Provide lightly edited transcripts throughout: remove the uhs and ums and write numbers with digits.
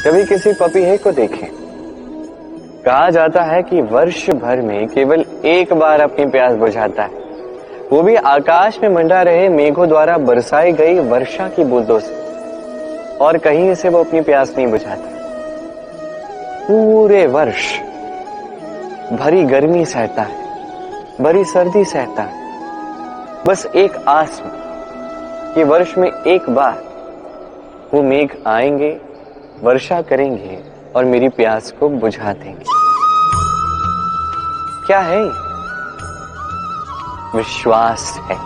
कभी किसी पपीहे को देखें, कहा जाता है कि वर्ष भर में केवल एक बार अपनी प्यास बुझाता है, वो भी आकाश में मंडरा रहे मेघों द्वारा बरसाई गई वर्षा की बूंदों से, और कहीं से वो अपनी प्यास नहीं बुझाता। पूरे वर्ष भरी गर्मी सहता है, भरी सर्दी सहता है, बस एक आस में कि वर्ष में एक बार वो मेघ आएंगे, वर्षा करेंगे और मेरी प्यास को बुझा देंगे। क्या है? विश्वास है।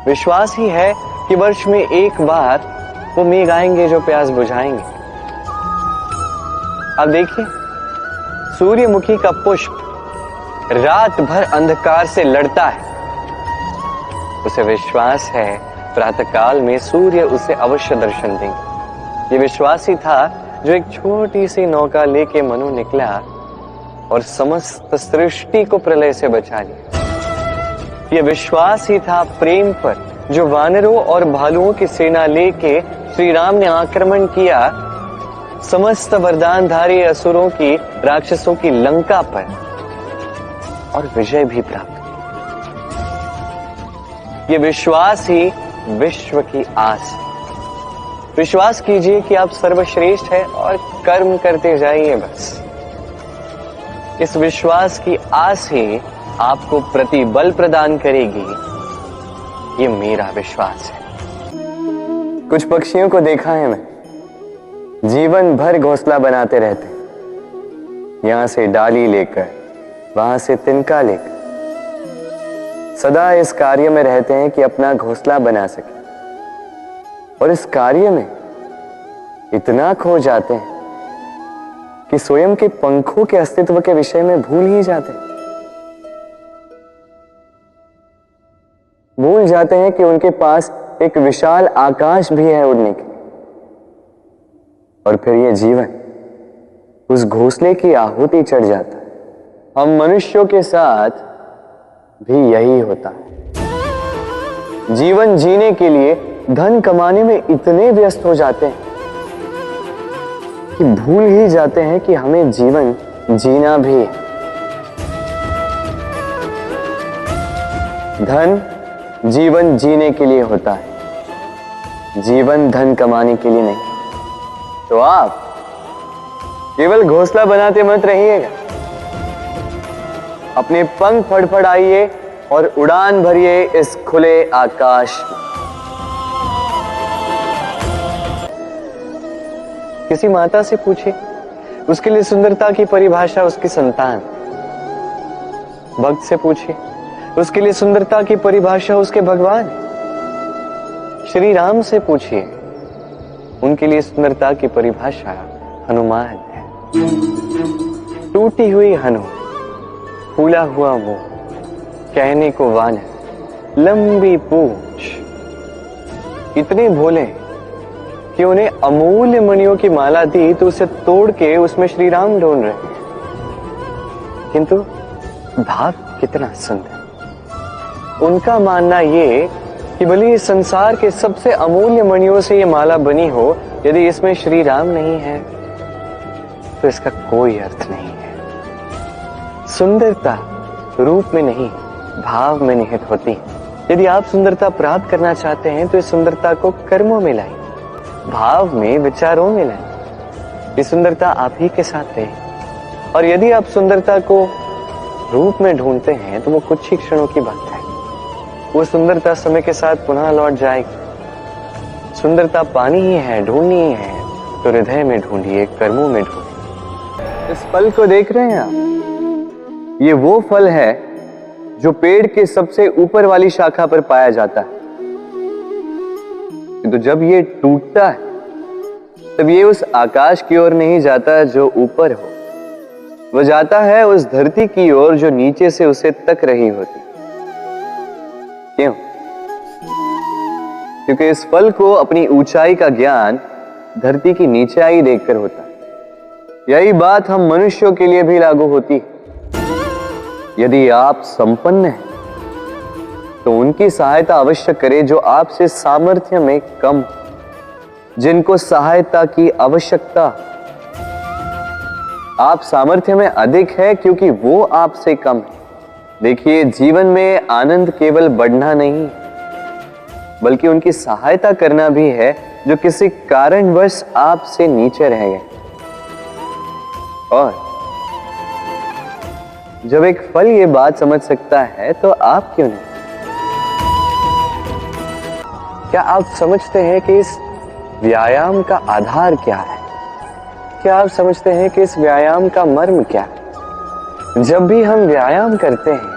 विश्वास ही है कि वर्ष में एक बार वो मेघ आएंगे जो प्यास बुझाएंगे। अब देखिए, सूर्यमुखी का पुष्प रात भर अंधकार से लड़ता है, उसे विश्वास है प्रातःकाल में सूर्य उसे अवश्य दर्शन देंगे। ये विश्वास ही था जो एक छोटी सी नौका लेके मनु निकला और समस्त सृष्टि को प्रलय से बचा लिया। ये विश्वास ही था प्रेम पर जो वानरों और भालुओं की सेना लेके श्री राम ने आक्रमण किया समस्त वरदानधारी असुरों की, राक्षसों की लंका पर, और विजय भी प्राप्त की। ये विश्वास ही विश्व की आस है। विश्वास कीजिए कि आप सर्वश्रेष्ठ है और कर्म करते जाइए बस। इस विश्वास की आस ही आपको प्रतिबल प्रदान करेगी, ये मेरा विश्वास है। कुछ पक्षियों को देखा है मैं, जीवन भर घोंसला बनाते रहते, यहां से डाली लेकर, वहां से तिनका लेकर, सदा इस कार्य में रहते हैं कि अपना घोंसला बना सके, और इस कार्य में इतना खो जाते हैं कि स्वयं के पंखों के अस्तित्व के विषय में भूल ही जाते हैं। भूल जाते हैं कि उनके पास एक विशाल आकाश भी है उड़ने के, और फिर ये जीवन उस घोंसले की आहुति चढ़ जाता है। हम मनुष्यों के साथ भी यही होता है। जीवन जीने के लिए धन कमाने में इतने व्यस्त हो जाते हैं कि भूल ही जाते हैं कि हमें जीवन जीना भी है। धन जीवन जीने के लिए होता है, जीवन धन कमाने के लिए नहीं। तो आप केवल घोंसला बनाते मत रहिएगा, अपने पंख फड़फड़ाइए और उड़ान भरिए इस खुले आकाश में। किसी माता से पूछिए, उसके लिए सुंदरता की परिभाषा उसकी संतान। भक्त से पूछिए, उसके लिए सुंदरता की परिभाषा उसके भगवान। श्री राम से पूछिए, उनके लिए सुंदरता की परिभाषा हनुमान है। टूटी हुई हनु, फूला हुआ मुंह, कहने को वानर, लंबी पूंछ, इतने भोले कि उन्हें अमूल्य मणियों की माला दी तो उसे तोड़ के उसमें श्री राम ढूंढ रहे, किंतु भाव कितना सुंदर। उनका मानना ये कि भले इस संसार के सबसे अमूल्य मणियों से ये माला बनी हो, यदि इसमें श्री राम नहीं है तो इसका कोई अर्थ नहीं है। सुंदरता रूप में नहीं, भाव में निहित होती है। यदि आप सुंदरता प्राप्त करना चाहते हैं तो इस सुंदरता को कर्मों में लाएं, भाव में, विचारों में लाएं। ये सुंदरता आप ही के साथ रहे। और यदि आप सुंदरता को रूप में ढूंढते हैं तो वो कुछ ही क्षणों की बात है। वो सुंदरता समय के साथ पुनः लौट जाएगी। सुंदरता पानी ही है, ढूंढनी ही है तो हृदय में ढूंढिए, कर्मों में ढूंढिए। इस फल को देख रहे हैं आप, ये वो फल है जो पेड़ के सबसे ऊपर वाली शाखा पर पाया जाता है। तो जब ये टूटता है तब ये उस आकाश की ओर नहीं जाता जो ऊपर हो, वो जाता है उस धरती की ओर जो नीचे से उसे तक रही होती। क्यों? क्योंकि इस फल को अपनी ऊंचाई का ज्ञान धरती की नीचाई देखकर होता है। यही बात हम मनुष्यों के लिए भी लागू होती है। यदि आप संपन्न हैं तो उनकी सहायता अवश्य करें जो आपसे सामर्थ्य में कम। जिनको सहायता की आवश्यकता। आप सामर्थ्य में अधिक है क्योंकि वो आपसे कम है। देखिए, जीवन में आनंद केवल बढ़ना नहीं, बल्कि उनकी सहायता करना भी है जो किसी कारणवश आपसे नीचे रह गए। और जब एक फल ये बात समझ सकता है तो आप क्यों नहीं? क्या आप समझते हैं कि इस व्यायाम का आधार क्या है? क्या आप समझते हैं कि इस व्यायाम का मर्म क्या है? जब भी हम व्यायाम करते हैं,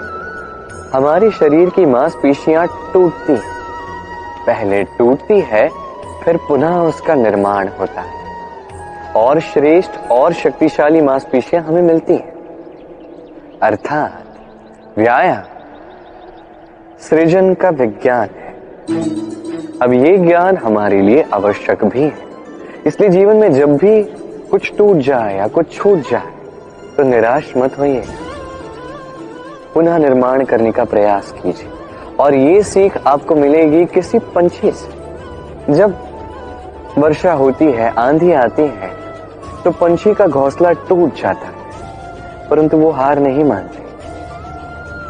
हमारी शरीर की मांसपेशियां टूटती हैं। पहले टूटती है, फिर पुनः उसका निर्माण होता है और श्रेष्ठ और शक्तिशाली मांसपेशियां हमें मिलती हैं। अर्थात व्यायाम सृजन का विज्ञान है। अब ये ज्ञान हमारे लिए आवश्यक भी है। इसलिए जीवन में जब भी कुछ टूट जाए या कुछ छूट जाए तो निराश मत होइए, पुनः निर्माण करने का प्रयास कीजिए। और ये सीख आपको मिलेगी किसी पंछी से। जब वर्षा होती है, आंधी आती है, तो पंछी का घोंसला टूट जाता है, परंतु वो हार नहीं मानती।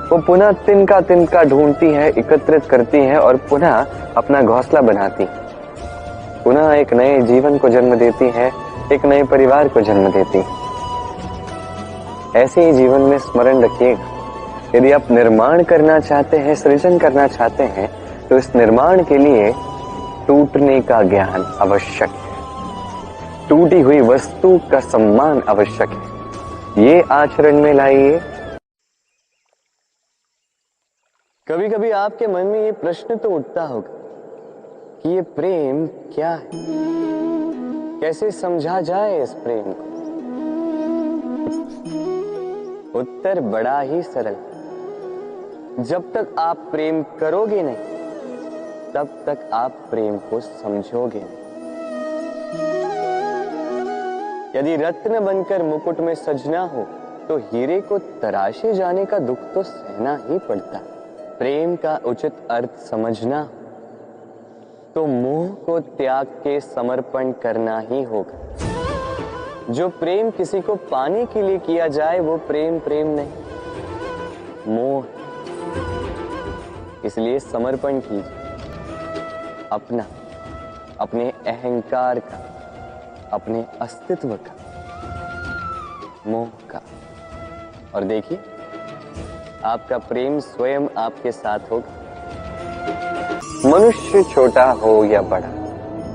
वो पुनः तिनका ढूंढती है, एकत्रित करती है और पुनः अपना घोंसला बनाती है। पुनः एक नए जीवन को जन्म देती है, एक नए परिवार को जन्म देती है। ऐसे ही जीवन में स्मरण रखिएगा, यदि आप निर्माण करना चाहते हैं, सृजन करना चाहते हैं, तो इस निर्माण के लिए टूटने का ज्ञान आवश्यक है। टूटी हुई वस्तु का सम्मान आवश्यक है। ये आचरण में लाइए। कभी कभी आपके मन में ये प्रश्न तो उठता होगा कि ये प्रेम क्या है, कैसे समझा जाए इस प्रेम को। उत्तर बड़ा ही सरल, जब तक आप प्रेम करोगे नहीं, तब तक आप प्रेम को समझोगे नहीं। यदि रत्न बनकर मुकुट में सजना हो, तो हीरे को तराशे जाने का दुख तो सहना ही पड़ता है। प्रेम का उचित अर्थ समझना हो, तो मोह को त्याग के समर्पण करना ही होगा। जो प्रेम किसी को पाने के लिए किया जाए, वो प्रेम प्रेम नहीं, मोह। इसलिए समर्पण कीजिए अपना, अपने अहंकार का, अपने अस्तित्व का, मोह का। और देखिए, आपका प्रेम स्वयं आपके साथ होगा। मनुष्य छोटा हो या बड़ा,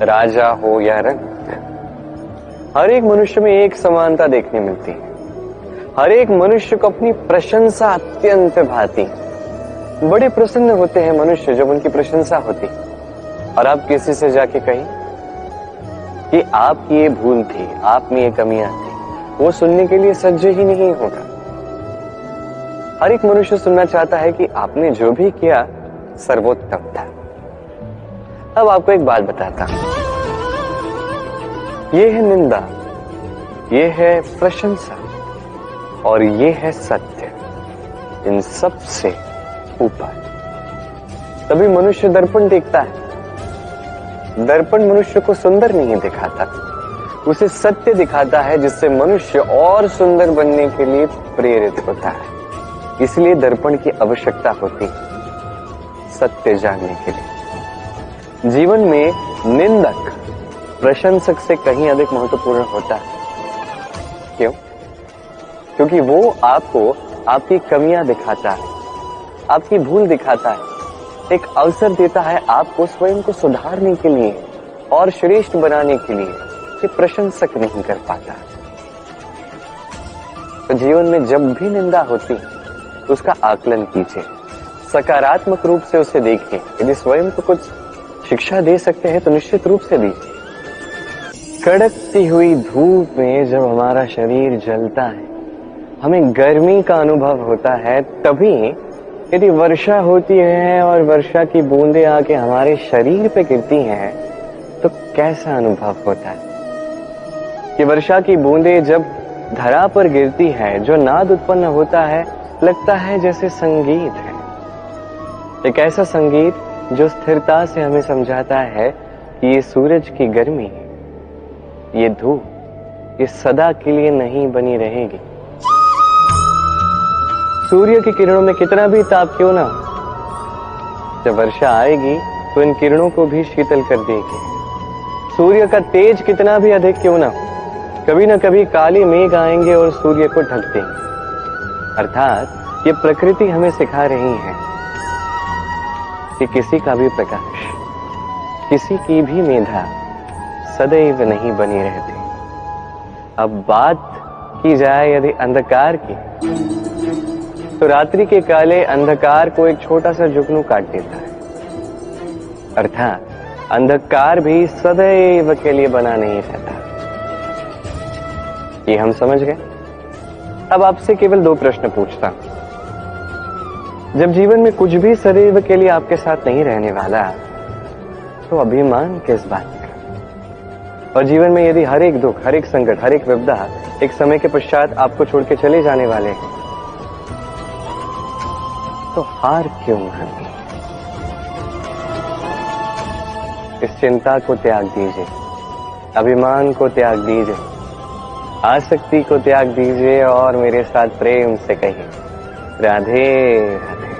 राजा हो या रंक, हर एक मनुष्य में एक समानता देखने मिलती है। हर एक मनुष्य को अपनी प्रशंसा अत्यंत भाती है। बड़े प्रसन्न होते हैं मनुष्य जब उनकी प्रशंसा होती। और आप किसी से जाके कहीं कि आपकी ये भूल थी, आप में ये कमियां थी, वो सुनने के लिए सज्ज ही नहीं होगा। हर एक मनुष्य सुनना चाहता है कि आपने जो भी किया सर्वोत्तम था। अब आपको एक बात बताता हूं, ये है निंदा, ये है प्रशंसा और ये है सत्य। इन सब से ऊपर तभी मनुष्य दर्पण देखता है। दर्पण मनुष्य को सुंदर नहीं दिखाता, उसे सत्य दिखाता है, जिससे मनुष्य और सुंदर बनने के लिए प्रेरित होता है। इसलिए दर्पण की आवश्यकता होती है सत्य जानने के लिए। जीवन में निंदक प्रशंसक से कहीं अधिक महत्वपूर्ण होता है। क्यों? क्योंकि वो आपको आपकी कमियां दिखाता है, आपकी भूल दिखाता है, एक अवसर देता है आपको स्वयं को सुधारने के लिए और श्रेष्ठ बनाने के लिए। कि प्रशंसक नहीं कर पाता। तो जीवन में जब भी निंदा होती है, उसका आकलन कीजिए, सकारात्मक रूप से उसे देखिए। यदि स्वयं को कुछ शिक्षा दे सकते हैं तो निश्चित रूप से दीजिए। कड़कती हुई धूप में जब हमारा शरीर जलता है, हमें गर्मी का अनुभव होता है, तभी यदि वर्षा होती है और वर्षा की बूंदें आके हमारे शरीर पे गिरती हैं, तो कैसा अनुभव होता है। कि वर्षा की बूंदें जब धरा पर गिरती है, जो नाद उत्पन्न होता है, लगता है जैसे संगीत है। एक ऐसा संगीत जो स्थिरता से हमें समझाता है कि ये सूरज की गर्मी, ये धूप, ये सदा के लिए नहीं बनी रहेगी। सूर्य की किरणों में कितना भी ताप क्यों ना, जब वर्षा आएगी तो इन किरणों को भी शीतल कर देगी। सूर्य का तेज कितना भी अधिक क्यों ना, कभी ना कभी काले मेघ आएंगे और सूर्य को ढक देंगे। अर्थात ये प्रकृति हमें सिखा रही है कि किसी का भी प्रकाश, किसी की भी मेधा सदैव नहीं बनी रहती। अब बात की जाए यदि अंधकार की, तो रात्रि के काले अंधकार को एक छोटा सा जुगनू काट देता है। अर्थात अंधकार भी सदैव के लिए बना नहीं रहता। ये हम समझ गए। अब आपसे केवल 2 प्रश्न पूछता हूं। जब जीवन में कुछ भी सदैव के लिए आपके साथ नहीं रहने वाला, तो अभिमान किस बात का? और जीवन में यदि हर एक दुख, हर एक संकट, हर एक विपदा एक समय के पश्चात आपको छोड़ के चले जाने वाले हैं, तो हार क्यों माननी? इस चिंता को त्याग दीजिए, अभिमान को त्याग दीजिए, आसक्ति को त्याग दीजिए और मेरे साथ प्रेम से कहिए, राधे राधे।